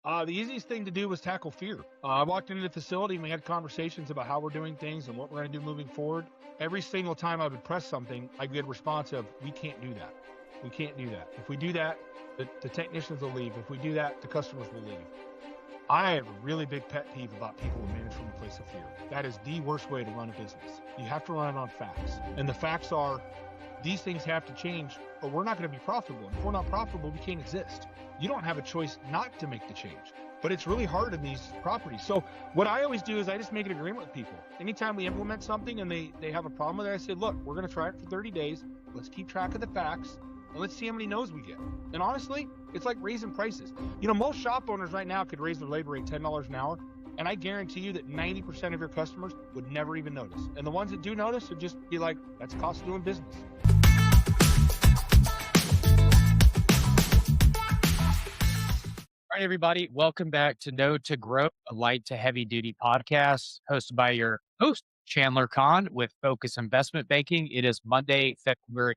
The easiest thing to do was tackle fear. I walked into the facility and we had conversations about how we're doing things and what we're going to do moving forward. Every single time I would press something, I'd get a response of, we can't do that. We can't do that. If we do that, the technicians will leave. If we do that, the customers will leave. I have a really big pet peeve about people who manage from a place of fear. That is the worst way to run a business. You have to run it on facts. And the facts are, these things have to change or we're not going to be profitable. And if we're not profitable, we can't exist. You don't have a choice not to make the change, but it's really hard in these properties. So what I always do is I just make an agreement with people. Anytime we implement something and they have a problem with it, I say, look, we're going to try it for 30 days. Let's keep track of the facts and let's see how many no's we get. And honestly, it's like raising prices. Most shop owners right now could raise their labor rate $10 an hour. And I guarantee you that 90% of your customers would never even notice. And the ones that do notice would just be like, that's cost of doing business. All right, everybody. Welcome back to Know to Grow, a light to heavy duty podcast hosted by your host, Chandler Kohn with Focus Investment Banking. It is Monday, February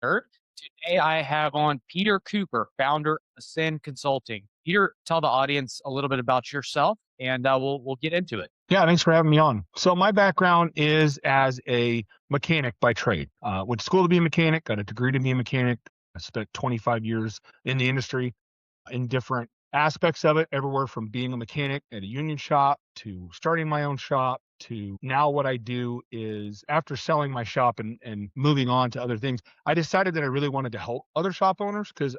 3rd. Today, I have on Peter Cooper, founder of Ascend Consulting. Peter, tell the audience a little bit about yourself and we'll get into it. Yeah, thanks for having me on. So my background is as a mechanic by trade. Went to school to be a mechanic, got a degree to be a mechanic. I spent 25 years in the industry in different aspects of it, everywhere from being a mechanic at a union shop to starting my own shop to now what I do is after selling my shop and moving on to other things, I decided that I really wanted to help other shop owners because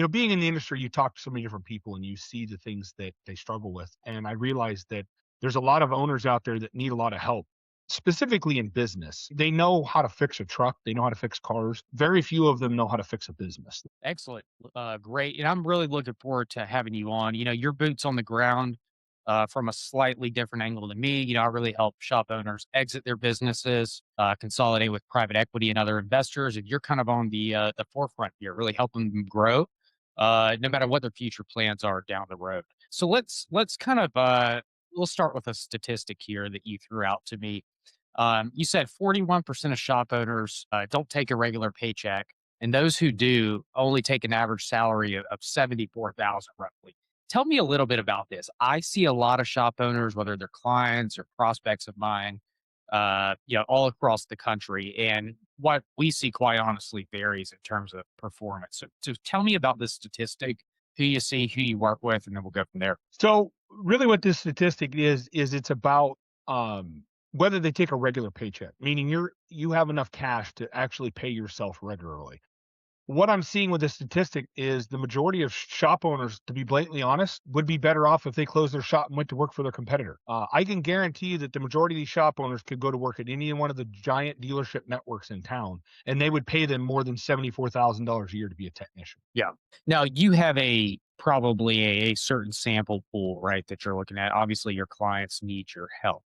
being in the industry, you talk to so many different people and you see the things that they struggle with. And I realized that there's a lot of owners out there that need a lot of help. Specifically in business, they know how to fix a truck. They know how to fix cars. Very few of them know how to fix a business. Excellent. Great. And I'm really looking forward to having you on. Your boots on the ground from a slightly different angle than me. I really help shop owners exit their businesses, consolidate with private equity and other investors. And you're kind of on the forefront here, really helping them grow, no matter what their future plans are down the road. So let's kind of we'll start with a statistic here that you threw out to me. You said 41% of shop owners don't take a regular paycheck, and those who do only take an average salary of 74,000 roughly. Tell me a little bit about this. I see a lot of shop owners, whether they're clients or prospects of mine, all across the country, and what we see, quite honestly, varies in terms of performance. So tell me about this statistic, who you see, who you work with, and then we'll go from there. So really what this statistic is it's about whether they take a regular paycheck, meaning you have enough cash to actually pay yourself regularly. What I'm seeing with this statistic is the majority of shop owners, to be blatantly honest, would be better off if they closed their shop and went to work for their competitor. I can guarantee you that the majority of these shop owners could go to work at any one of the giant dealership networks in town, and they would pay them more than $74,000 a year to be a technician. Yeah. Now you have probably a certain sample pool, right, that you're looking at. Obviously, your clients need your help.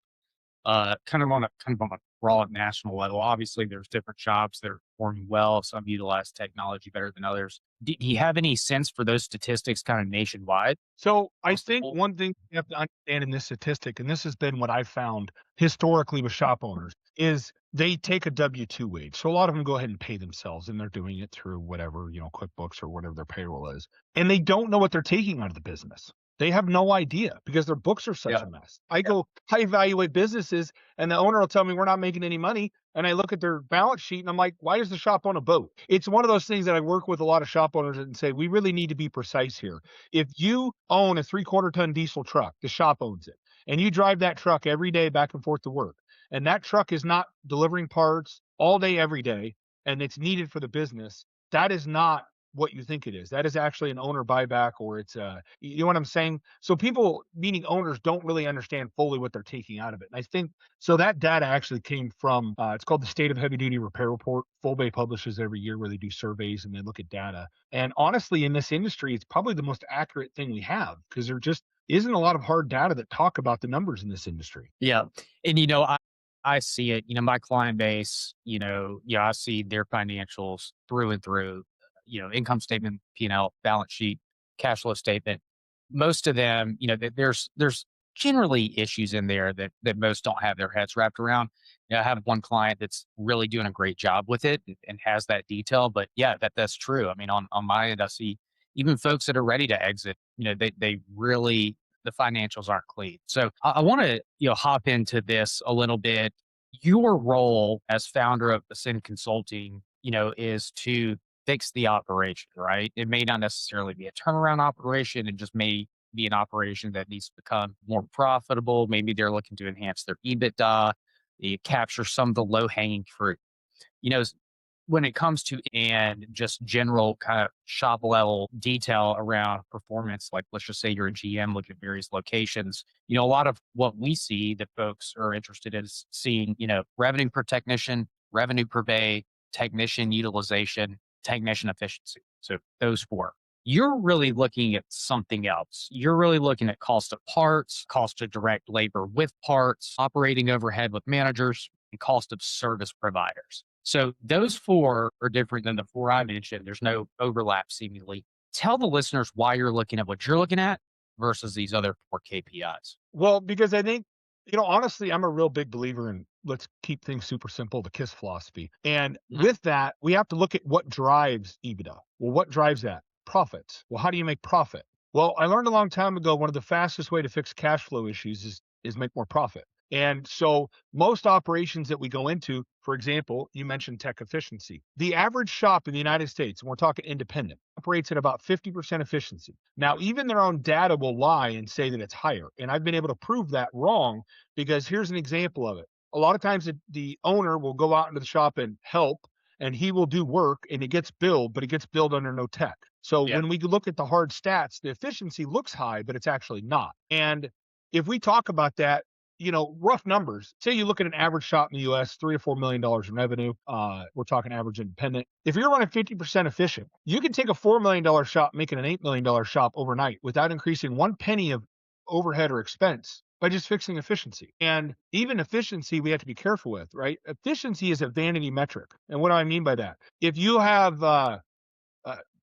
Kind of on a broad national level. Obviously, there's different shops that are performing well. Some utilize technology better than others. Do you have any sense for those statistics kind of nationwide? So I think one thing you have to understand in this statistic, and this has been what I've found historically with shop owners, is they take a W-2 wage. So a lot of them go ahead and pay themselves, and they're doing it through whatever, QuickBooks or whatever their payroll is. And they don't know what they're taking out of the business. They have no idea because their books are such a mess. I evaluate businesses and the owner will tell me we're not making any money. And I look at their balance sheet and I'm like, why does the shop own a boat? It's one of those things that I work with a lot of shop owners and say, we really need to be precise here. If you own a 3/4 ton diesel truck, the shop owns it. And you drive that truck every day back and forth to work. And that truck is not delivering parts all day, every day. And it's needed for the business. That is not what you think it is. That is actually an owner buyback, or it's you know what I'm saying? So people, meaning owners, don't really understand fully what they're taking out of it. And I think, so that data actually came from, it's called the State of Heavy Duty Repair Report. Full Bay publishes every year where they do surveys and they look at data. And honestly, in this industry, it's probably the most accurate thing we have because there just isn't a lot of hard data that talk about the numbers in this industry. Yeah. And, I see it, my client base, I see their financials through and through. Income statement, P&L, balance sheet, cash flow statement. Most of them, there's generally issues in there that most don't have their heads wrapped around. I have one client that's really doing a great job with it and has that detail. But yeah, that's true. I mean, on my end, I see, even folks that are ready to exit, they really, the financials aren't clean. So I want to, hop into this a little bit. Your role as founder of Ascend Consulting, is to fix the operation, right? It may not necessarily be a turnaround operation. It just may be an operation that needs to become more profitable. Maybe they're looking to enhance their EBITDA. You capture some of the low hanging fruit. You know, when it comes to and just general kind of shop level detail around performance, like let's just say you're a GM looking at various locations, a lot of what we see that folks are interested in is seeing, revenue per technician, revenue per bay, technician utilization, technician efficiency. So those four. You're really looking at something else. You're really looking at cost of parts, cost of direct labor with parts, operating overhead with managers, and cost of service providers. So those four are different than the four I mentioned. There's no overlap seemingly. Tell the listeners why you're looking at what you're looking at versus these other four KPIs. Well, because I think, honestly, I'm a real big believer in let's keep things super simple, the KISS philosophy. And Mhm. with that, we have to look at what drives EBITDA. Well, what drives that? Profits. Well, how do you make profit? Well, I learned a long time ago one of the fastest way to fix cash flow issues is make more profit. And so most operations that we go into, for example, you mentioned tech efficiency. The average shop in the United States, and we're talking independent, operates at about 50% efficiency. Now, even their own data will lie and say that it's higher. And I've been able to prove that wrong because here's an example of it. A lot of times the owner will go out into the shop and help, and he will do work and it gets billed, but it gets billed under no tech. So Yeah. when we look at the hard stats, the efficiency looks high, but it's actually not. And if we talk about that, rough numbers. Say you look at an average shop in the US, $3 or $4 million in revenue. We're talking average independent. If you're running 50% efficient, you can take a $4 million shop, make it an $8 million shop overnight without increasing one penny of overhead or expense by just fixing efficiency. And even efficiency, we have to be careful with, right? Efficiency is a vanity metric. And what do I mean by that? If you have, uh,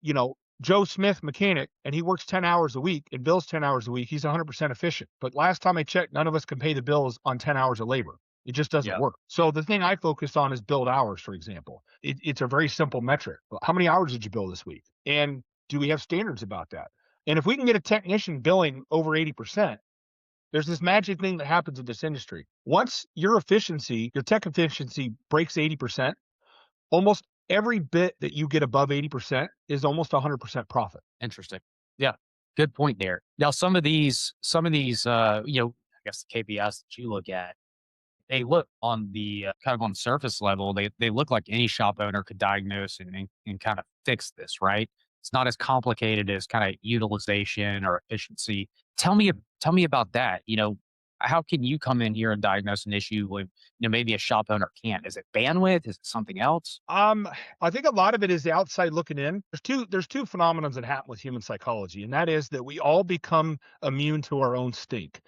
you know, Joe Smith mechanic and he works 10 hours a week and bills 10 hours a week, he's 100% efficient. But last time I checked, none of us can pay the bills on 10 hours of labor. It just doesn't Yeah. work. So the thing I focus on is build hours, for example. It's a very simple metric. How many hours did you bill this week? And do we have standards about that? And if we can get a technician billing over 80%, there's this magic thing that happens in this industry. Once your efficiency, your tech efficiency breaks 80%, almost every bit that you get above 80% is almost 100% profit. Interesting. Yeah. Good point there. Now, some of these, I guess the KPIs that you look at, they look on the kind of on the surface level, they look like any shop owner could diagnose and kind of fix this, right? It's not as complicated as kind of utilization or efficiency. Tell me about that. How can you come in here and diagnose an issue when maybe a shop owner can't? Is it bandwidth? Is it something else? Um, I think a lot of it is the outside looking in. There's two phenomenons that happen with human psychology, and that is that we all become immune to our own stink,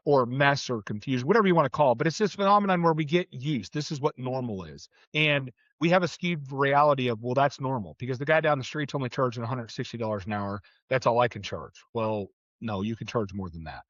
or mess or confusion, whatever you want to call it. But it's this phenomenon where we get used. This is what normal is, and we have a skewed reality of, well, that's normal because the guy down the street's only charging $160 an hour. That's all I can charge. Well, no, you can charge more than that.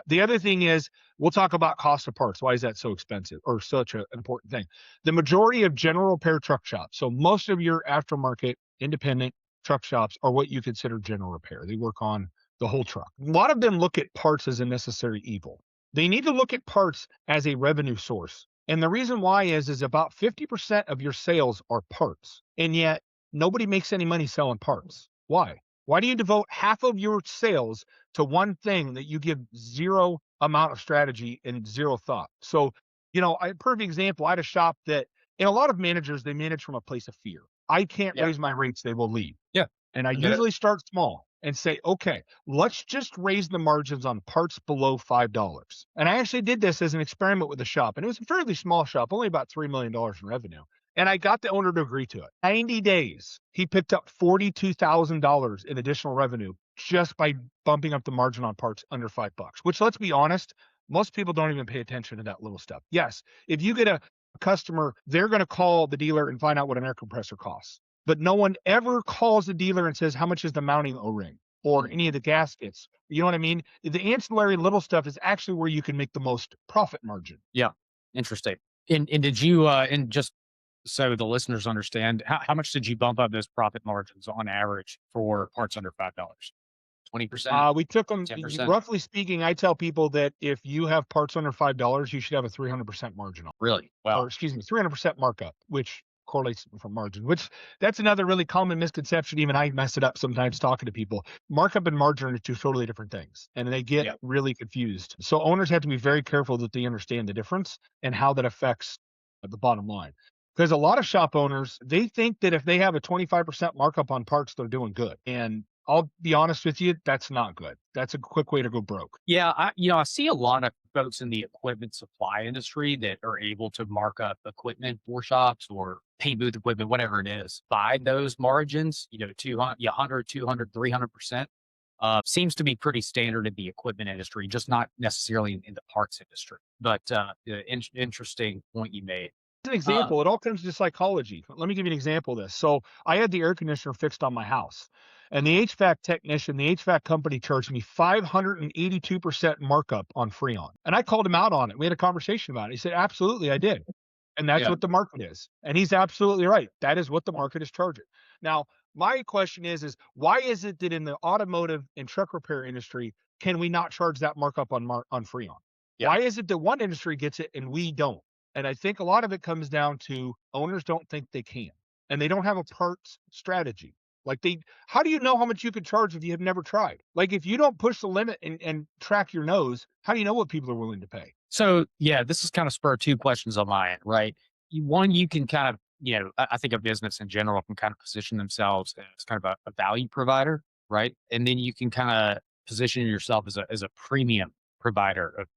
The other thing is we'll talk about cost of parts. Why is that so expensive or such an important thing? The majority of general repair truck shops, so most of your aftermarket independent truck shops are what you consider general repair. They work on the whole truck. A lot of them look at parts as a necessary evil. They need to look at parts as a revenue source. And the reason why is about 50% of your sales are parts. And yet nobody makes any money selling parts. Why? Why do you devote half of your sales to one thing that you give zero amount of strategy and zero thought? So, a perfect example, I had a shop that, and a lot of managers, they manage from a place of fear. I can't Yeah. raise my rates, they will leave. Yeah. And I I get it. usually start small and say, okay, let's just raise the margins on parts below $5. And I actually did this as an experiment with the shop. And it was a fairly small shop, only about $3 million in revenue. And I got the owner to agree to it. 90 days, he picked up $42,000 in additional revenue just by bumping up the margin on parts under $5, which, let's be honest, most people don't even pay attention to that little stuff. Yes, if you get a customer, they're going to call the dealer and find out what an air compressor costs. But no one ever calls the dealer and says, how much is the mounting O-ring or any of the gaskets? You know what I mean? The ancillary little stuff is actually where you can make the most profit margin. Yeah. Interesting. And did you and just so the listeners understand, how much did you bump up those profit margins on average for parts under $5? 20%, We took them 10%? roughly speaking. I tell people that if you have parts under $5, you should have a 300% margin on, Really? or Wow. excuse me, 300% markup, which correlates from margin, which that's another really common misconception. Even I mess it up sometimes talking to people. Markup and margin are two totally different things, and they get Yeah. really confused. So owners have to be very careful that they understand the difference and how that affects the bottom line. Because a lot of shop owners, they think that if they have a 25% markup on parts, they're doing good. And I'll be honest with you, that's not good. That's a quick way to go broke. Yeah, I see a lot of folks in the equipment supply industry that are able to mark up equipment for shops or paint booth equipment, whatever it is, by those margins, 200, yeah, 100, 200, 300%. Seems to be pretty standard in the equipment industry, just not necessarily in the parts industry. But interesting point you made. An Uh, example, it all comes to psychology. Let me give you an example of this. So I had the air conditioner fixed on my house, and the HVAC technician, the HVAC company charged me 582% markup on Freon. And I called him out on it. We had a conversation about it. He said, absolutely, I did. And that's yeah. what the market is. And he's absolutely right. That is what the market is charging. Now, my question is why is it that in the automotive and truck repair industry, can we not charge that markup on on Freon? Yeah. Why is it that one industry gets it and we don't? And I think a lot of it comes down to owners don't think they can, and they don't have a parts strategy. Like how do you know how much you could charge if you have never tried? Like if you don't push the limit and track your nose, how do you know what people are willing to pay? So yeah, this is kind of spur two questions on my end, right? One, you can kind of, I think a business in general can kind of position themselves as kind of a value provider, right? And then you can kind of position yourself as a premium provider of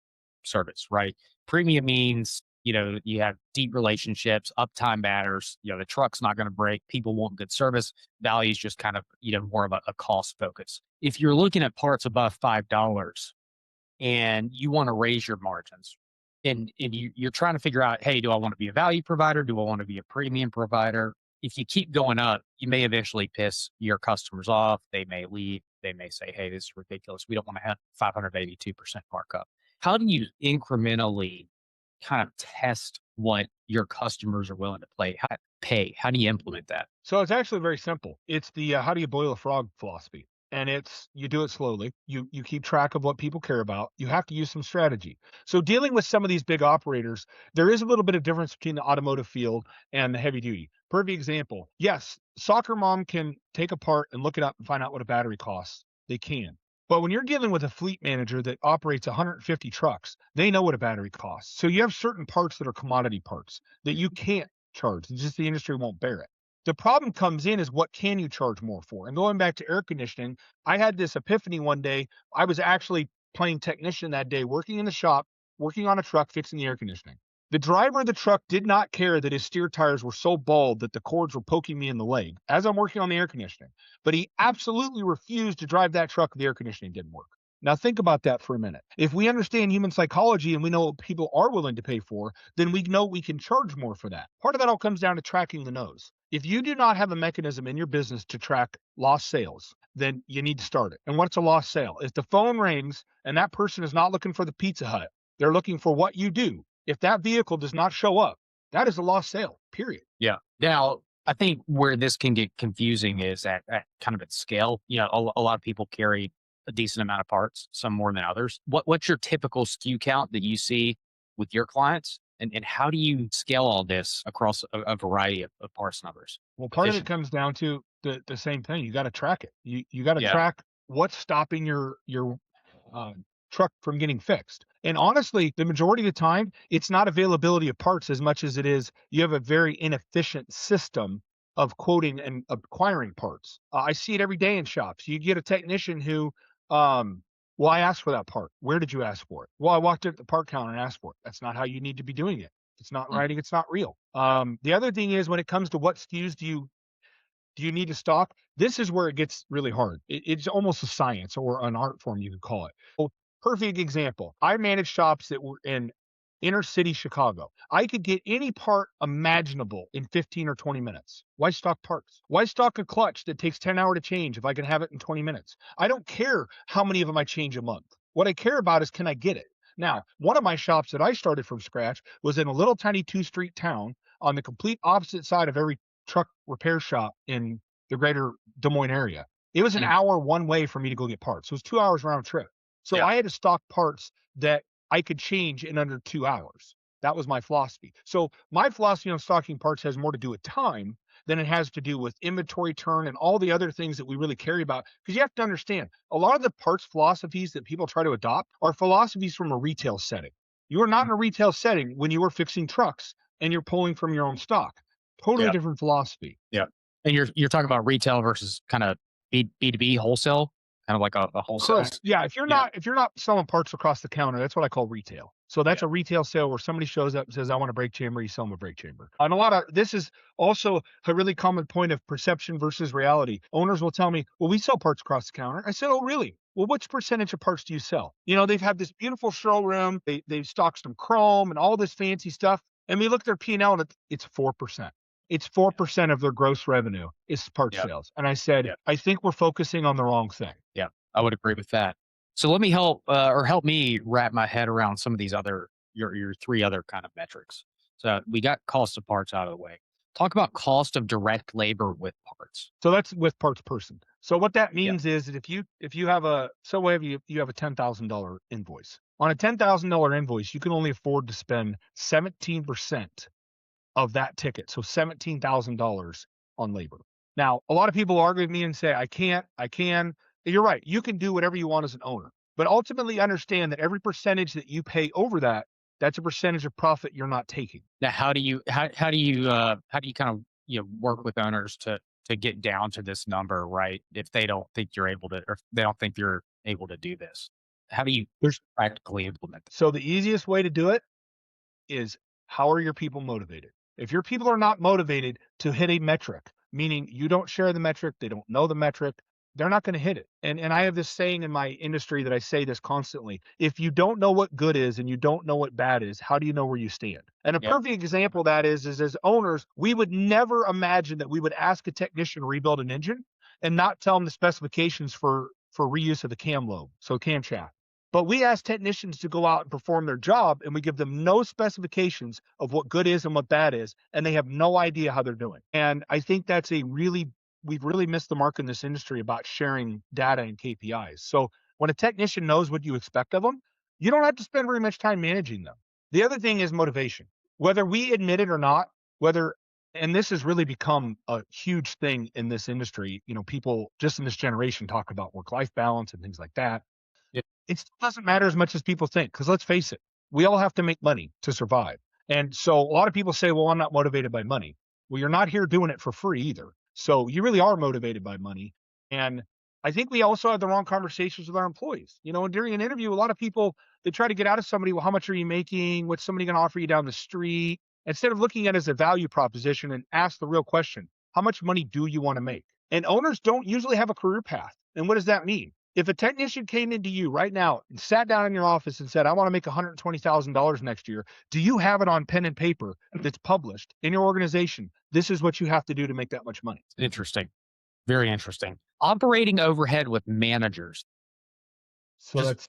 service, right? Premium means, you have deep relationships, uptime matters, the truck's not going to break, people want good service. Value is just kind of, more of a cost focus. If you're looking at parts above $5, and you want to raise your margins. And you're trying to figure out, hey, do I want to be a value provider? Do I want to be a premium provider? If you keep going up, you may eventually piss your customers off. They may leave. They may say, hey, this is ridiculous. We don't want to have 582% markup. How do you incrementally kind of test what your customers are willing to pay? How do you implement that? So it's actually very simple. It's the how do you boil a frog philosophy. And it's you do it slowly. You keep track of what people care about. You have to use some strategy. So dealing with some of these big operators, there is a little bit of difference between the automotive field and the heavy duty. Perfect example. Yes, soccer mom can take a part and look it up and find out what a battery costs. They can. But when you're dealing with a fleet manager that operates 150 trucks, they know what a battery costs. So you have certain parts that are commodity parts that you can't charge. It's just the industry won't bear it. The problem comes in is what can you charge more for? And going back to air conditioning, I had this epiphany one day. I was actually playing technician that day, working in the shop, working on a truck, fixing the air conditioning. The driver of the truck did not care that his steer tires were so bald that the cords were poking me in the leg as I'm working on the air conditioning. But he absolutely refused to drive that truck if the air conditioning didn't work. Now think about that for a minute. If we understand human psychology and we know what people are willing to pay for, then we know we can charge more for that. Part of that all comes down to tracking the nose. If you do not have a mechanism in your business to track lost sales, then you need to start it. And what's a lost sale? If the phone rings and that person is not looking for the Pizza Hut, they're looking for what you do. If that vehicle does not show up, that is a lost sale, period. Yeah. Now, I think where this can get confusing is at kind of at scale. A lot of people carry a decent amount of parts, some more than others. What's your typical SKU count that you see with your clients? And how do you scale all this across a variety of parts numbers Well, part of it efficiently? comes down to the same thing. You got to track it. You got to Yeah. track what's stopping your uh, truck from getting fixed. And honestly, the majority of the time, it's not availability of parts as much as it is you have a very inefficient system of quoting and acquiring parts. I see it every day in shops. You get a technician who, um, well, I asked for that part. Where did you ask for it? Well, I walked at the part counter and asked for it. That's not how you need to be doing it. It's not Mm. writing. It's not real. The other thing is when it comes to what SKUs do you need to stock? This is where it gets really hard. It's almost a science or an art form, you could call it. Well, perfect example. I managed shops that were in inner city Chicago. I could get any part imaginable in 15 or 20 minutes. Why stock parts? Why stock a clutch that takes 10 hours to change if I can have it in 20 minutes? I don't care how many of them I change a month. What I care about is can I get it? Now, one of my shops that I started from scratch was in a little tiny two street town. on the complete opposite side of every truck repair shop in the greater Des Moines area. It was an Mm. hour one way for me to go get parts. So it was 2 hours round trip. So Yeah. I had to stock parts that I could change in under 2 hours. That was my philosophy. So my philosophy on stocking parts has more to do with time than it has to do with inventory turn and all the other things that we really care about. Because you have to understand, a lot of the parts philosophies that people try to adopt are philosophies from a retail setting. You are not in a retail setting when you are fixing trucks and you're pulling from your own stock. Totally Yeah. different philosophy. Yeah. And you're talking about retail versus kind of B2B wholesale, kind of like a wholesale. Correct. Yeah, if you're Yeah. not selling parts across the counter, that's what I call retail. So that's Yeah. a retail sale where somebody shows up and says, "I want a brake chamber." You sell them a brake chamber. And a lot of this is also a really common point of perception versus reality. Owners will tell me, "Well, we sell parts across the counter." I said, "Oh, really? Well, which percentage of parts do you sell?" They've had this beautiful showroom. They've stocked some chrome and all this fancy stuff. And we look at their P&L and it's 4%. It's 4% of their gross revenue is parts Yeah. sales. And I said, Yeah. I think we're focusing on the wrong thing. Yeah. I would agree with that. So let me help me wrap my head around some of these other your three other kind of metrics. So we got cost of parts out of the way. Talk about cost of direct labor with parts. So that's with parts person. So what that Yeah. means is that if you have a so whatever you have a $10,000 invoice. On a $10,000 invoice, you can only afford to spend 17% of that ticket. So $17,000 on labor. Now, a lot of people argue with me and say, I can. You're right. You can do whatever you want as an owner. But ultimately understand that every percentage that you pay over that, that's a percentage of profit you're not taking. Now, how do you kind of work with owners to get down to this number, right? If they don't think you're able to, or if they don't think you're able to do this, how do you There's practically implement that? so the easiest way to do it is how are your people motivated? If your people are not motivated to hit a metric, meaning you don't share the metric, they don't know the metric, they're not going to hit it. And I have this saying in my industry that I say this constantly. If you don't know what good is and you don't know what bad is, how do you know where you stand? And a Yep. perfect example of that is as owners, we would never imagine that we would ask a technician to rebuild an engine and not tell them the specifications for reuse of the cam lobe, so camshaft. But we ask technicians to go out and perform their job, and we give them no specifications of what good is and what bad is, and they have no idea how they're doing. And I think that's we've really missed the mark in this industry about sharing data and KPIs. So when a technician knows what you expect of them, you don't have to spend very much time managing them. The other thing is motivation. Whether we admit it or not, whether and this has really become a huge thing in this industry. People just in this generation talk about work-life balance and things like that. Yep. It still doesn't matter as much as people think, because let's face it, we all have to make money to survive. And so a lot of people say, well, I'm not motivated by money. Well, you're not here doing it for free either. So you really are motivated by money. And I think we also have the wrong conversations with our employees. And during an interview, a lot of people, they try to get out of somebody, well, how much are you making? What's somebody going to offer you down the street? Instead of looking at it as a value proposition and ask the real question, how much money do you want to make? And owners don't usually have a career path. And what does that mean? If a technician came into you right now and sat down in your office and said, I want to make $120,000 next year, do you have it on pen and paper that's published in your organization? This is what you have to do to make that much money. Interesting, very interesting. Operating overhead with managers. So Just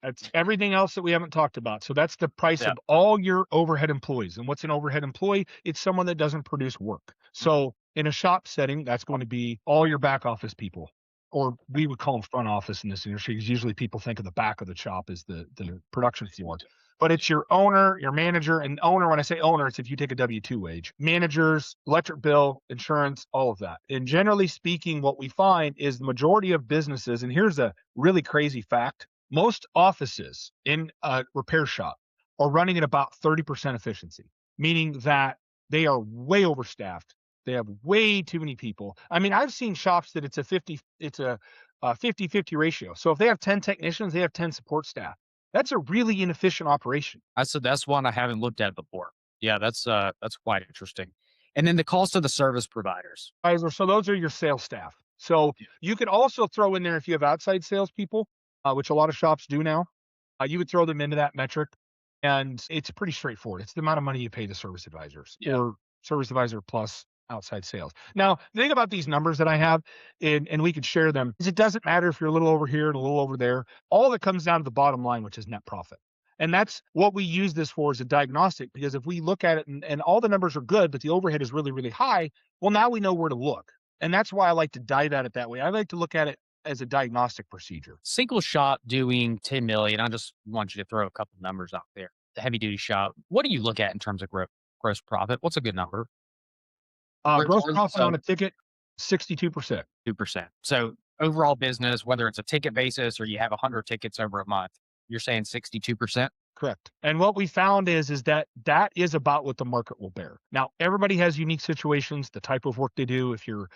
that's everything else that we haven't talked about. So that's the price yeah. of all your overhead employees. And what's an overhead employee? It's someone that doesn't produce work. So in a shop setting, that's going to be all your back office people, or we would call them front office in this industry, because usually people think of the back of the shop as the production floor. But it's your owner, your manager, and owner. When I say owner, it's if you take a W-2 wage, managers, electric bill, insurance, all of that. And generally speaking, what we find is the majority of businesses, and here's a really crazy fact: most offices in a repair shop are running at about 30% efficiency, meaning that they are way overstaffed. They have way too many people. I mean, I've seen shops that it's a 50-50 ratio. So if they have 10 technicians, they have 10 support staff. That's a really inefficient operation. That's one I haven't looked at before. Yeah, that's quite interesting. And then the cost of the service providers. So those are your sales staff. So you could also throw in there, if you have outside salespeople, which a lot of shops do now, you would throw them into that metric. And it's pretty straightforward. It's the amount of money you pay the service advisors, or service advisor plus outside sales. Now, the thing about these numbers that I have, and we could share them, is it doesn't matter if you're a little over here and a little over there. All that comes down to the bottom line, which is net profit. And that's what we use this for as a diagnostic, because if we look at it and all the numbers are good, but the overhead is really, really high, well, now we know where to look. And that's why I like to dive at it that way. I like to look at it as a diagnostic procedure. Single shop doing 10 million. I just want you to throw a couple numbers out there. The heavy duty shop. What do you look at in terms of gross profit? What's a good number? Gross Regardless profit of on a ticket, 62%. 2%. So overall business, whether it's a ticket basis or you have 100 tickets over a month, you're saying 62%? Correct. And what we found is that that is about what the market will bear. Now, everybody has unique situations, the type of work they do. If you're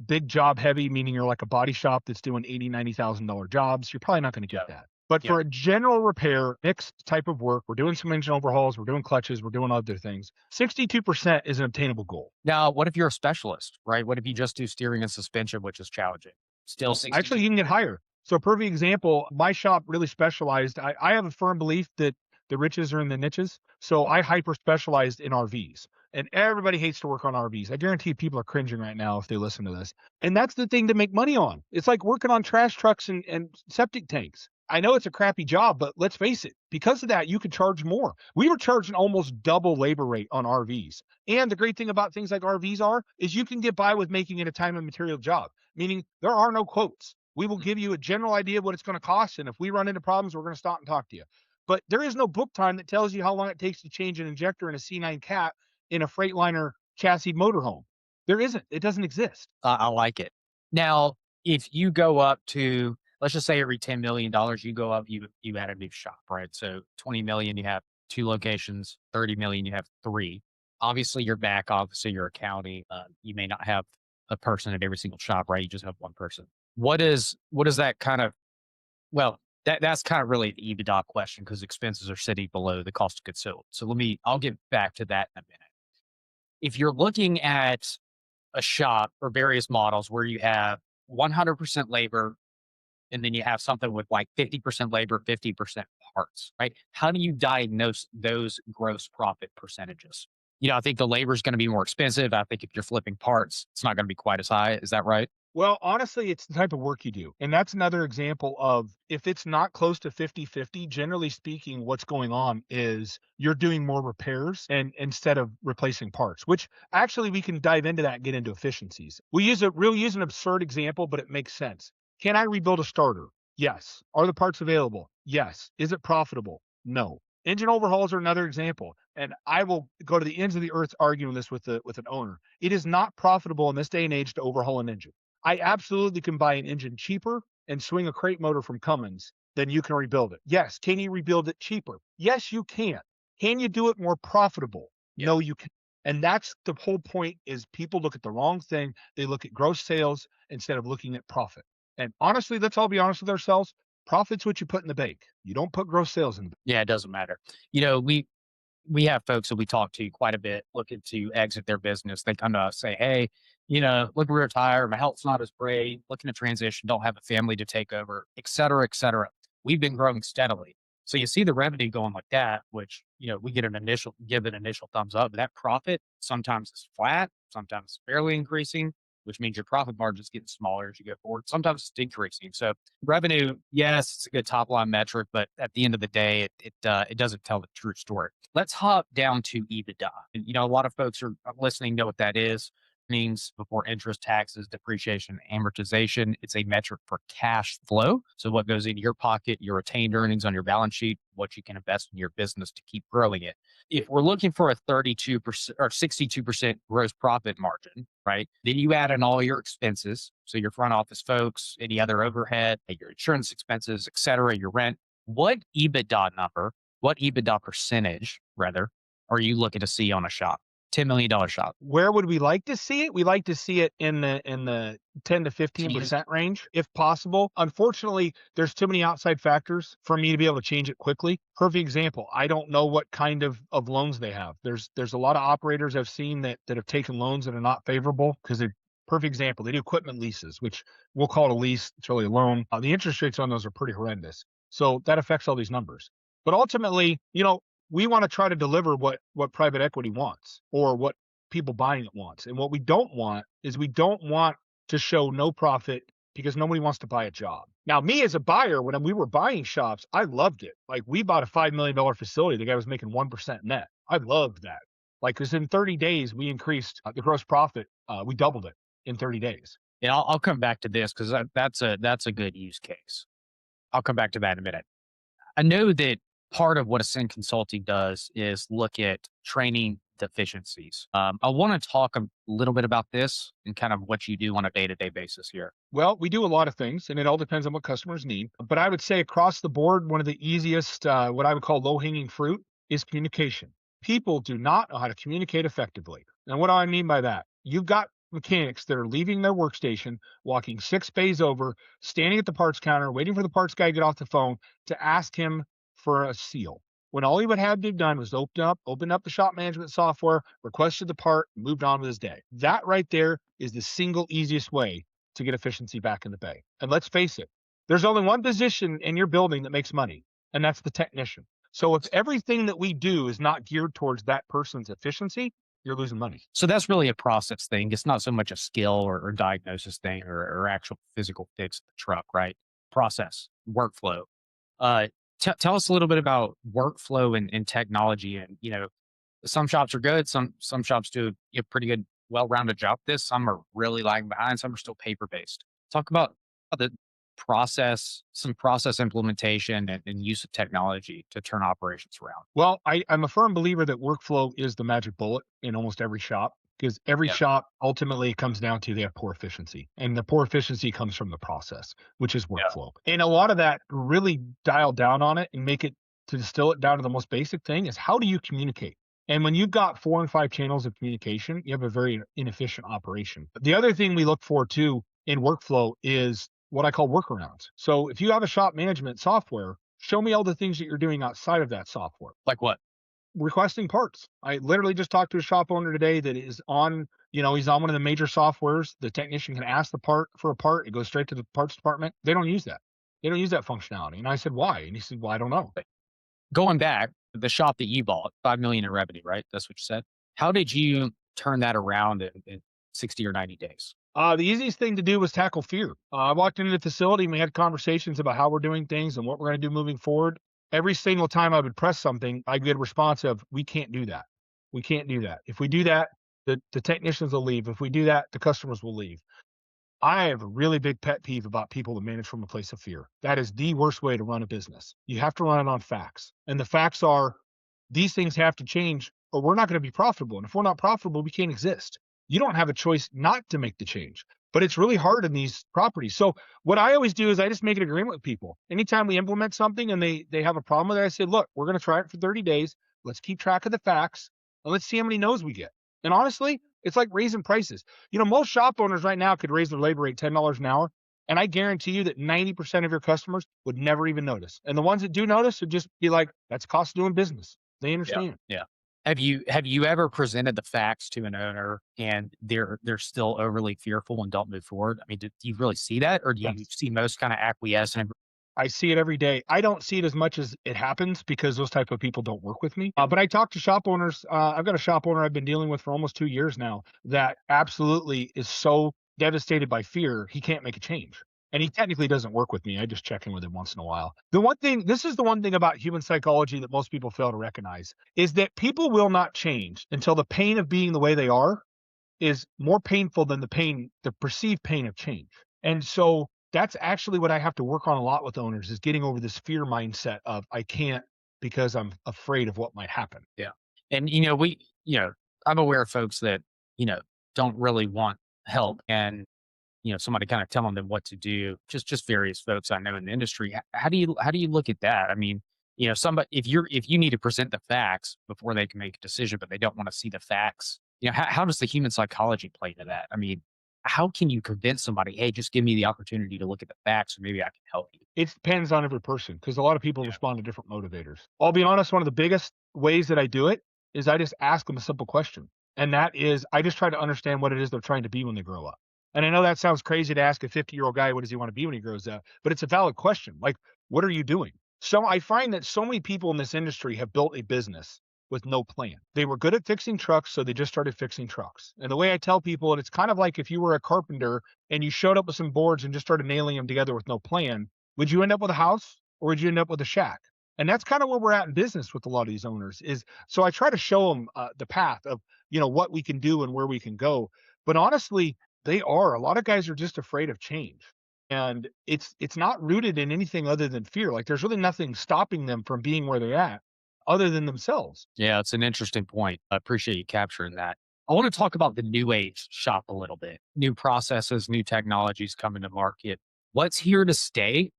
big job heavy, meaning you're like a body shop that's doing $80,000, $90,000 jobs, you're probably not going to Yeah. get that. But Yeah. for a general repair, mixed type of work, we're doing some engine overhauls, we're doing clutches, we're doing other things. 62% is an obtainable goal. Now, what if you're a specialist, right? What if you just do steering and suspension, which is challenging? Still Actually, 62. you can get higher. So, perfect example, my shop really specialized. I have a firm belief that the riches are in the niches. So, I hyper specialized in RVs. And everybody hates to work on RVs. I guarantee people are cringing right now if they listen to this. And that's the thing to make money on. It's like working on trash trucks and septic tanks. I know it's a crappy job, but let's face it, because of that, you could charge more. We were charging almost double labor rate on RVs. And the great thing about things like RVs is you can get by with making it a time and material job, meaning there are no quotes. We will give you a general idea of what it's going to cost. And if we run into problems, we're going to stop and talk to you. But there is no book time that tells you how long it takes to change an injector in a C9 cat in a Freightliner chassis motorhome. There isn't. It doesn't exist. I like it. Now, if you go up to, let's just say every $10 million, you go up, you add a new shop, right? So 20 million, you have two locations. 30 million, you have three. Obviously, your back office, so your accounting, you may not have a person at every single shop, right? You just have one person. What is that kind of? Well, that's kind of really the EBITDA question because expenses are sitting below the cost of goods sold. So I'll get back to that in a minute. If you're looking at a shop or various models where you have 100% labor and then you have something with like 50% labor, 50% parts, right? How do you diagnose those gross profit percentages? I think the labor is going to be more expensive. I think if you're flipping parts, it's not going to be quite as high. Is that right? Well, honestly, it's the type of work you do. And that's another example of if it's not close to 50-50. Generally speaking, what's going on is you're doing more repairs and instead of replacing parts, which actually we can dive into that and get into efficiencies. We'll use an absurd example, but it makes sense. Can I rebuild a starter? Yes. Are the parts available? Yes. Is it profitable? No. Engine overhauls are another example. And I will go to the ends of the earth arguing this with an owner. It is not profitable in this day and age to overhaul an engine. I absolutely can buy an engine cheaper and swing a crate motor from Cummins than you can rebuild it. Yes. Can you rebuild it cheaper? Yes, you can. Can you do it more profitable? Yeah. No, you can. And that's the whole point is people look at the wrong thing. They look at gross sales instead of looking at profit. And honestly, let's all be honest with ourselves. Profit's what you put in the bank. You don't put gross sales in the bank. Yeah, it doesn't matter. We have folks that we talk to quite a bit looking to exit their business. They come to us, say, hey, look, we're retired. My health's not as great. Looking to transition, don't have a family to take over, et cetera, et cetera. We've been growing steadily. So you see the revenue going like that, which, we give an initial thumbs up. But that profit sometimes is flat, sometimes it's barely increasing, which means your profit margin is getting smaller as you go forward. Sometimes it's decreasing. So revenue, yes, it's a good top line metric, but at the end of the day, it doesn't tell the true story. Let's hop down to EBITDA. And, a lot of folks are listening know what that is. Means before interest, taxes, depreciation, amortization. It's a metric for cash flow. So what goes into your pocket, your retained earnings on your balance sheet, what you can invest in your business to keep growing it. If we're looking for a 32% or 62% gross profit margin, right? Then you add in all your expenses. So your front office folks, any other overhead, your insurance expenses, et cetera, your rent. What EBITDA percentage rather, are you looking to see on a shop? $10 million shop. Where would we like to see it? We like to see it in the 10 to 15% range, if possible. Unfortunately, there's too many outside factors for me to be able to change it quickly. Perfect example. I don't know what kind of loans they have. There's a lot of operators I've seen that have taken loans that are not favorable because they perfect example. They do equipment leases, which we'll call it a lease. It's really a loan. The interest rates on those are pretty horrendous. So that affects all these numbers. But ultimately, we want to try to deliver what private equity wants or what people buying it wants. And what we don't want is we don't want to show no profit because nobody wants to buy a job. Now, me as a buyer, when we were buying shops, I loved it. Like we bought a $5 million facility. The guy was making 1% net. I loved that. Like, because in 30 days, we increased the gross profit. We doubled it in 30 days. Yeah, I'll come back to this because that's a good use case. I'll come back to that in a minute. I know that part of what Ascend Consulting does is look at training deficiencies. I want to talk a little bit about this and kind of what you do on a day to day basis here. Well, we do a lot of things, and it all depends on what customers need. But I would say across the board, one of the easiest, what I would call low hanging fruit, is communication. People do not know how to communicate effectively. And what do I mean by that? You've got mechanics that are leaving their workstation, walking 6 bays over, standing at the parts counter, waiting for the parts guy to get off the phone to ask him for a seal. When all he would have to have done was open up the shop management software, requested the part, and moved on with his day. That right there is the single easiest way to get efficiency back in the bay. And let's face it, there's only one position in your building that makes money, and that's the technician. So if everything that we do is not geared towards that person's efficiency, you're losing money. So that's really a process thing. It's not so much a skill or diagnosis thing or actual physical fix of the truck, right? Process, workflow. Uh, Tell us a little bit about workflow and technology. And some shops are good. Some shops do a pretty good, well-rounded job. This some are really lagging behind. Some are still paper-based. Talk about the process, some process implementation and use of technology to turn operations around. Well, I'm a firm believer that workflow is the magic bullet in almost every shop because every Yeah, shop ultimately comes down to they have poor efficiency. And the poor efficiency comes from the process, which is yeah, workflow. And a lot of that really dial down on it and make it to distill it down to the most basic thing is how do you communicate? And when you've got 4 and 5 channels of communication, you have a very inefficient operation. The other thing we look for too in workflow is what I call workarounds. So if you have a shop management software, show me all the things that you're doing outside of that software. like what? Requesting parts. I literally just talked to a shop owner today that is on, he's on one of the major softwares. The technician can ask the part for a part. It goes straight to the parts department. They don't use that. They don't use that functionality. And I said, why? And he said, well, I don't know. Going back, the shop that you bought, 5 million in revenue, right? That's what you said. How did you turn that around in 60 or 90 days? The easiest thing to do was tackle fear. I walked into the facility and we had conversations about how we're doing things and what we're going to do moving forward. Every single time I would press something, I get a response of, we can't do that. We can't do that. If we do that, the technicians will leave. If we do that, the customers will leave. I have a really big pet peeve about people that manage from a place of fear. That is the worst way to run a business. You have to run it on facts. And the facts are these things have to change or we're not going to be profitable. And if we're not profitable, we can't exist. You don't have a choice not to make the change. But it's really hard in these properties. So what I always do is I just make an agreement with people. Anytime we implement something and they have a problem with it, I say, look, we're going to try it for 30 days. Let's keep track of the facts and let's see how many no's we get. And honestly, it's like raising prices. Most shop owners right now could raise their labor rate $10 an hour. And I guarantee you that 90% of your customers would never even notice. And the ones that do notice would just be like, that's cost of doing business. They Yeah. understand. Yeah. Have you ever presented the facts to an owner and they're still overly fearful and don't move forward? I mean, do you really see that, or do you Yes. see most kind of acquiesce and I see it every day. I don't see it as much as it happens because those type of people don't work with me. But I talk to shop owners. I've got a shop owner I've been dealing with for almost 2 years now that absolutely is so devastated by fear, he can't make a change. And he technically doesn't work with me. I just check in with him once in a while. This is the one thing about human psychology that most people fail to recognize is that people will not change until the pain of being the way they are is more painful than the perceived pain of change. And so that's actually what I have to work on a lot with owners is getting over this fear mindset of I can't because I'm afraid of what might happen. yeah? And I'm aware of folks that you know don't really want help, and somebody kind of telling them what to do. Just various folks I know in the industry. How do you look at that? I mean, somebody if you need to present the facts before they can make a decision, but they don't want to see the facts. How does the human psychology play into that? I mean, how can you convince somebody, hey, just give me the opportunity to look at the facts, or maybe I can help you? It depends on every person because a lot of people Yeah, respond to different motivators. I'll be honest, one of the biggest ways that I do it is I just ask them a simple question. And that is I just try to understand what it is they're trying to be when they grow up. And I know that sounds crazy to ask a 50-year-old guy, what does he want to be when he grows up? But it's a valid question. Like, what are you doing? So I find that so many people in this industry have built a business with no plan. They were good at fixing trucks, so they just started fixing trucks. And the way I tell people, and it's kind of like if you were a carpenter and you showed up with some boards and just started nailing them together with no plan, would you end up with a house or would you end up with a shack? And that's kind of where we're at in business with a lot of these owners is so I try to show them the path of, what we can do and where we can go. But honestly, a lot of guys are just afraid of change. And it's not rooted in anything other than fear. Like there's really nothing stopping them from being where they're at other than themselves. Yeah, it's an interesting point. I appreciate you capturing that. I want to talk about the new age shop a little bit. New processes, new technologies coming to market. What's here to stay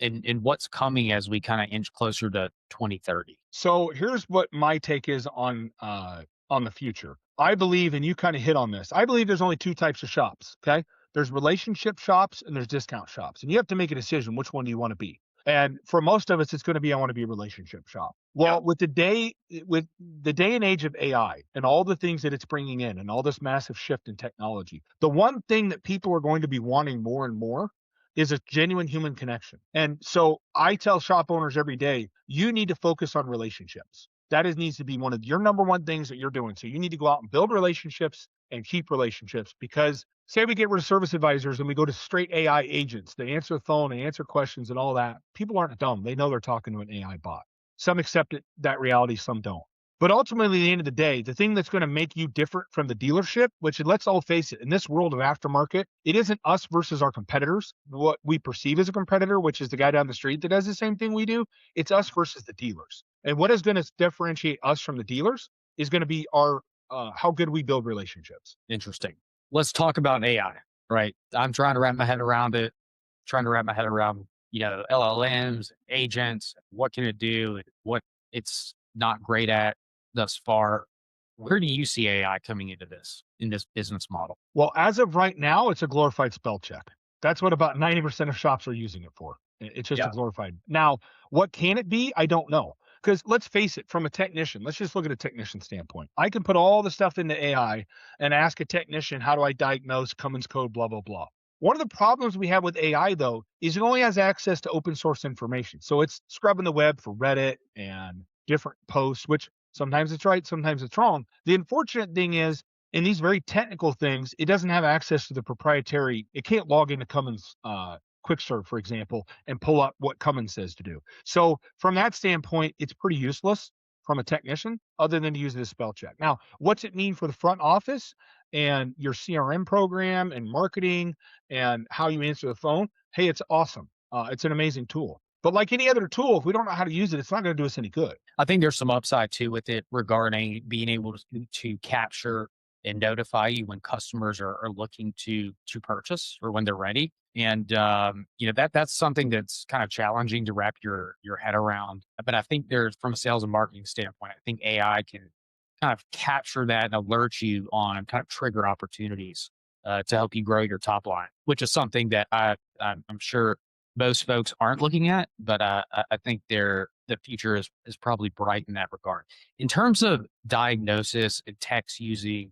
and what's coming as we kind of inch closer to 2030? So here's what my take is on the future. I believe, and you kind of hit on this. I believe there's only two types of shops. Okay, there's relationship shops and there's discount shops, and you have to make a decision which one do you want to be. And for most of us, it's going to be I want to be a relationship shop. Yeah. Well, with the day and age of AI and all the things that it's bringing in and all this massive shift in technology, the one thing that people are going to be wanting more and more is a genuine human connection. And so I tell shop owners every day, you need to focus on relationships. That is needs to be one of your number one things that you're doing. So you need to go out and build relationships and keep relationships because say we get rid of service advisors and we go to straight AI agents. They answer the phone, they answer questions and all that. People aren't dumb. They know they're talking to an AI bot. Some accept it, that reality, some don't. But ultimately, at the end of the day, the thing that's going to make you different from the dealership, which let's all face it, in this world of aftermarket, it isn't us versus our competitors, what we perceive as a competitor, which is the guy down the street that does the same thing we do. It's us versus the dealers. And what is going to differentiate us from the dealers is going to be our how good we build relationships. Interesting. Let's talk about AI, right? I'm trying to wrap my head around it, trying to wrap my head around, LLMs, agents, what can it do, and what it's not great at thus far. Where do you see AI coming into this in this business model? Well, as of right now, it's a glorified spell check. That's what about 90% of shops are using it for. It's just a Yeah. glorified. Now, what can it be? I don't know. Because let's face it, from a technician, let's just look at a technician standpoint. I can put all the stuff into AI and ask a technician, how do I diagnose Cummins code, blah, blah, blah. One of the problems we have with AI, though, is it only has access to open source information. So it's scrubbing the web for Reddit and different posts, which sometimes it's right, sometimes it's wrong. The unfortunate thing is, in these very technical things, it doesn't have access to the proprietary. It can't log into Cummins Quick Serve, for example, and pull up what Cummins says to do. So from that standpoint, it's pretty useless from a technician, other than to use it as spell check. Now, what's it mean for the front office and your CRM program and marketing and how you answer the phone? Hey, it's awesome. It's an amazing tool. But like any other tool, if we don't know how to use it, it's not going to do us any good. I think there's some upside too with it regarding being able to capture and notify you when customers are looking to purchase or when they're ready. And that's something that's kind of challenging to wrap your head around. But I think there's from a sales and marketing standpoint, I think AI can kind of capture that and alert you on kind of trigger opportunities to help you grow your top line, which is something that I'm sure most folks aren't looking at, but I think the future is probably bright in that regard. In terms of diagnosis and techs using,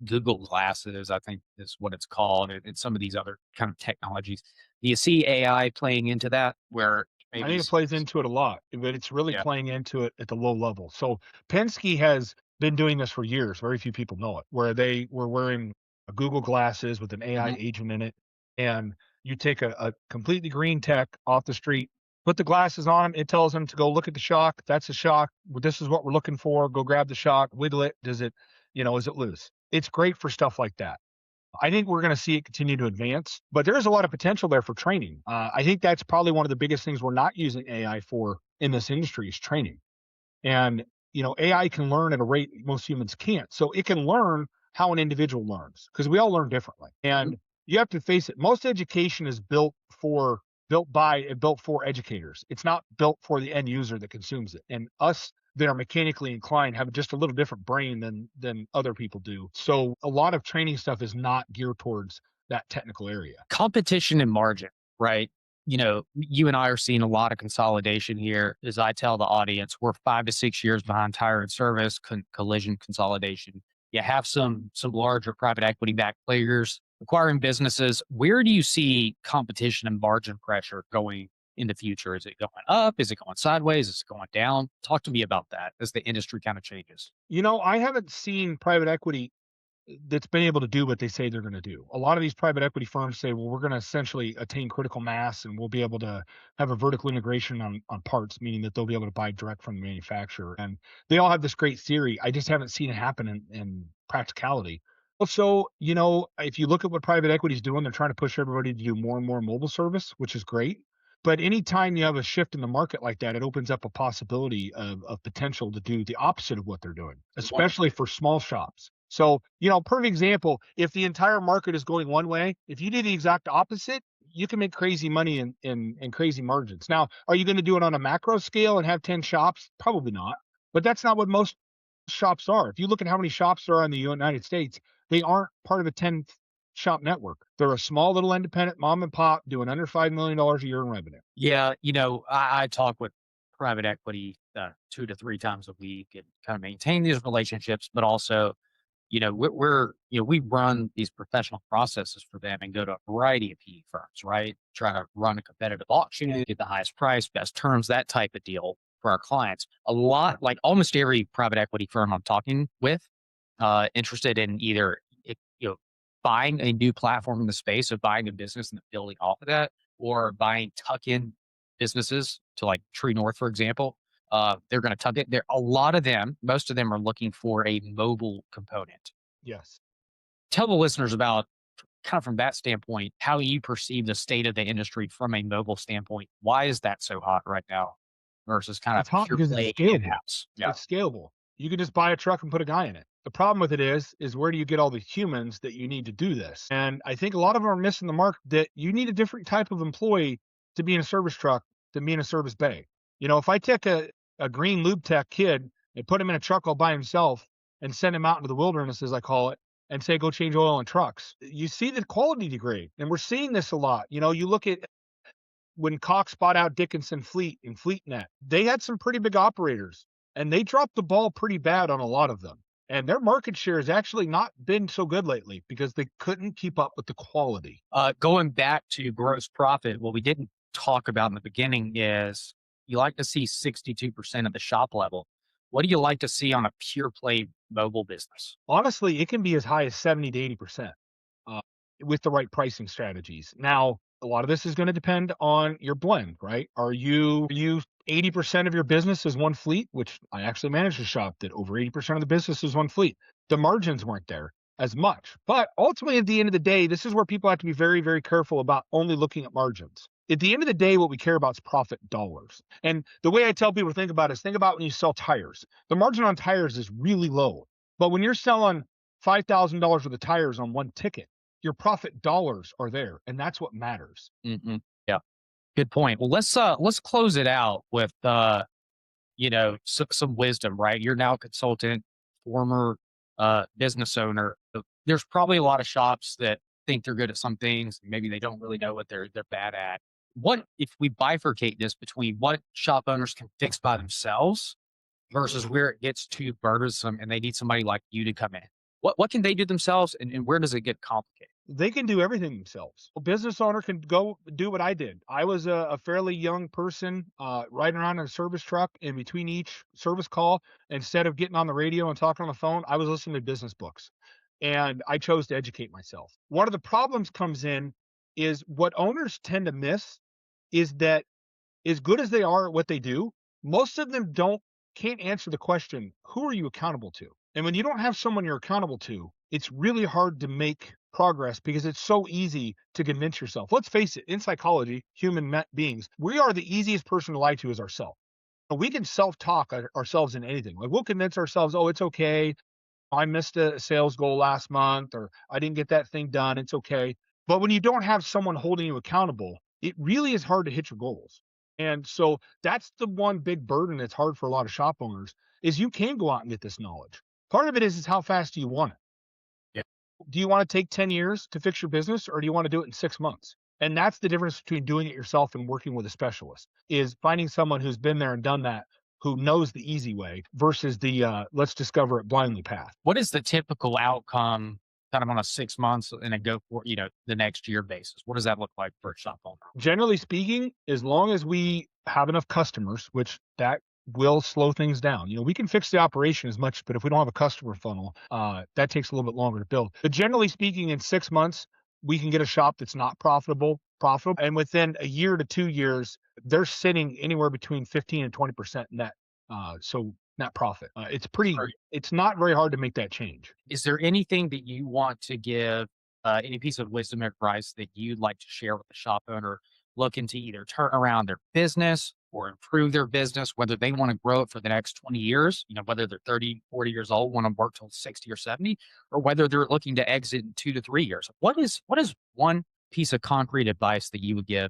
Google Glasses, I think is what it's called, and some of these other kind of technologies. Do you see AI playing into that where I maybe think it plays into it a lot, but it's really yeah. playing into it at the low level. So Penske has been doing this for years. Very few people know it, where they were wearing a Google glasses with an AI Mhm. agent in it. And you take a completely green tech off the street, put the glasses on them. It tells them to go look at the shock. That's a shock. Well, this is what we're looking for. Go grab the shock, wiggle it. Does it, is it loose? It's great for stuff like that. I think we're going to see it continue to advance, but there's a lot of potential there for training. I think that's probably one of the biggest things we're not using AI for in this industry is training. And, AI can learn at a rate most humans can't. So it can learn how an individual learns because we all learn differently. And you have to face it. Most education is built by and built for educators. It's not built for the end user that consumes it. And us that are mechanically inclined have just a little different brain than other people do. So a lot of training stuff is not geared towards that technical area. Competition and margin, right? You and I are seeing a lot of consolidation here. As I tell the audience, we're 5 to 6 years behind tire and service collision consolidation. You have some larger private equity backed players acquiring businesses. Where do you see competition and margin pressure going in the future? Is it going up? Is it going sideways? Is it going down? Talk to me about that as the industry kind of changes. I haven't seen private equity that's been able to do what they say they're going to do. A lot of these private equity firms say, well, we're going to essentially attain critical mass and we'll be able to have a vertical integration on parts, meaning that they'll be able to buy direct from the manufacturer. And they all have this great theory. I just haven't seen it happen in practicality. Also, if you look at what private equity is doing, they're trying to push everybody to do more and more mobile service, which is great. But anytime you have a shift in the market like that, it opens up a possibility of potential to do the opposite of what they're doing, especially for small shops. So, perfect example, if the entire market is going one way, if you do the exact opposite, you can make crazy money and crazy margins. Now, are you going to do it on a macro scale and have 10 shops? Probably not. But that's not what most shops are. If you look at how many shops there are in the United States, they aren't part of a 10 shop network. They're a small little independent mom and pop doing under $5 million a year in revenue. Yeah, I talk with private equity 2 to 3 times a week and kind of maintain these relationships, but also, we run these professional processes for them and go to a variety of PE firms, right? Try to run a competitive auction, get the highest price, best terms, that type of deal for our clients. A lot, like almost every private equity firm I'm talking with, interested in either buying a new platform in the space of buying a business and building off of that, or buying tuck-in businesses to like True North, for example. They're going to tuck it. There, a lot of them, most of them are looking for a mobile component. Yes. Tell the listeners about kind of from that standpoint, how you perceive the state of the industry from a mobile standpoint. Why is that so hot right now versus kind of It's hot pure because it's play scalable. in-house? Yeah. It's scalable. You can just buy a truck and put a guy in it. The problem with it is where do you get all the humans that you need to do this? And I think a lot of them are missing the mark that you need a different type of employee to be in a service truck than be in a service bay. If I take a green lube tech kid and put him in a truck all by himself and send him out into the wilderness, as I call it, and say, go change oil in trucks, you see the quality degrade. And we're seeing this a lot. You look at when Cox bought out Dickinson Fleet and FleetNet, they had some pretty big operators and they dropped the ball pretty bad on a lot of them. And their market share has actually not been so good lately because they couldn't keep up with the quality. Going back to gross profit, what we didn't talk about in the beginning is you like to see 62% of the shop level. What do you like to see on a pure play mobile business? Honestly, it can be as high as 70 to 80% uh, with the right pricing strategies. Now, a lot of this is going to depend on your blend, right? Are you 80% of your business is one fleet, which I actually managed a shop that over 80% of the business is one fleet. The margins weren't there as much. But ultimately, at the end of the day, this is where people have to be very, very careful about only looking at margins. At the end of the day, what we care about is profit dollars. And the way I tell people to think about it is think about when you sell tires. The margin on tires is really low. But when you're selling $5,000 worth of tires on one ticket, your profit dollars are there, and that's what matters. Hmm. Yeah, good point. Well, let's close it out with some wisdom, right? You're now a consultant, former business owner. There's probably a lot of shops that think they're good at some things, maybe they don't really know what they're bad at. What if we bifurcate this between what shop owners can fix by themselves versus where it gets too burdensome and they need somebody like you to come in? What can they do themselves, and where does it get complicated? They can do everything themselves. A business owner can go do what I did. I was a fairly young person riding around in a service truck, and between each service call, instead of getting on the radio and talking on the phone, I was listening to business books. And I chose to educate myself. One of the problems comes in is what owners tend to miss is that as good as they are at what they do, most of them can't answer the question, who are you accountable to? And when you don't have someone you're accountable to, it's really hard to make progress because it's so easy to convince yourself. Let's face it, in psychology, beings, we are the easiest person to lie to is ourselves. We can self-talk ourselves in anything. Like we'll convince ourselves, oh, it's okay. I missed a sales goal last month, or I didn't get that thing done. It's okay. But when you don't have someone holding you accountable, it really is hard to hit your goals. And so that's the one big burden that's hard for a lot of shop owners is you can go out and get this knowledge. Part of it is how fast do you want it? Yeah. Do you want to take 10 years to fix your business or do you want to do it in 6 months? And that's the difference between doing it yourself and working with a specialist is finding someone who's been there and done that, who knows the easy way versus the let's discover it blindly path. What is the typical outcome kind of on a 6 months and then go for, the next year basis? What does that look like for a shop owner? Generally speaking, as long as we have enough customers, which that will slow things down. We can fix the operation as much, but if we don't have a customer funnel, that takes a little bit longer to build. But generally speaking, in 6 months, we can get a shop that's not profitable, and within a year to 2 years, they're sitting anywhere between 15 and 20% net. So net profit. It's not very hard to make that change. Is there anything that you want to give, any piece of wisdom or advice that you'd like to share with the shop owner looking to either turn around their business or improve their business, whether they want to grow it for the next 20 years, whether they're 30, 40 years old, want to work till 60 or 70, or whether they're looking to exit in 2 to 3 years? What is one piece of concrete advice that you would give,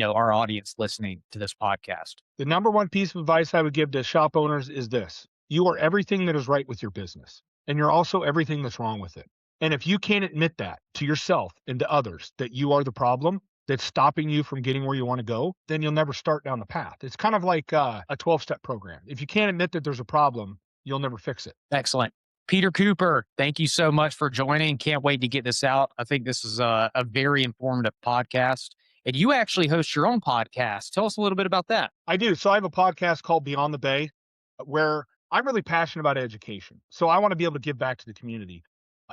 our audience listening to this podcast? The number one piece of advice I would give to shop owners is this: you are everything that is right with your business, and you're also everything that's wrong with it. And if you can't admit that to yourself and to others, that you are the problem that's stopping you from getting where you want to go, then you'll never start down the path. It's kind of like a 12-step program. If you can't admit that there's a problem, you'll never fix it. Excellent. Peter Cooper, thank you so much for joining. Can't wait to get this out. I think this is a very informative podcast. And you actually host your own podcast. Tell us a little bit about that. I do. So I have a podcast called Beyond the Bay, where I'm really passionate about education. So I want to be able to give back to the community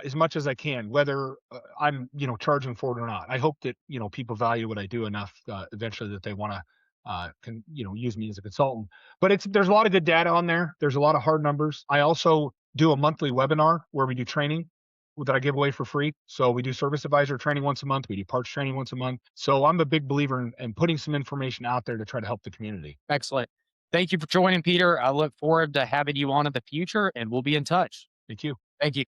as much as I can, whether I'm, charging for it or not. I hope that, people value what I do enough eventually that they want to, use me as a consultant. But there's a lot of good data on there. There's a lot of hard numbers. I also do a monthly webinar where we do training that I give away for free. So we do service advisor training once a month. We do parts training once a month. So I'm a big believer in putting some information out there to try to help the community. Excellent. Thank you for joining, Peter. I look forward to having you on in the future, and we'll be in touch. Thank you. Thank you.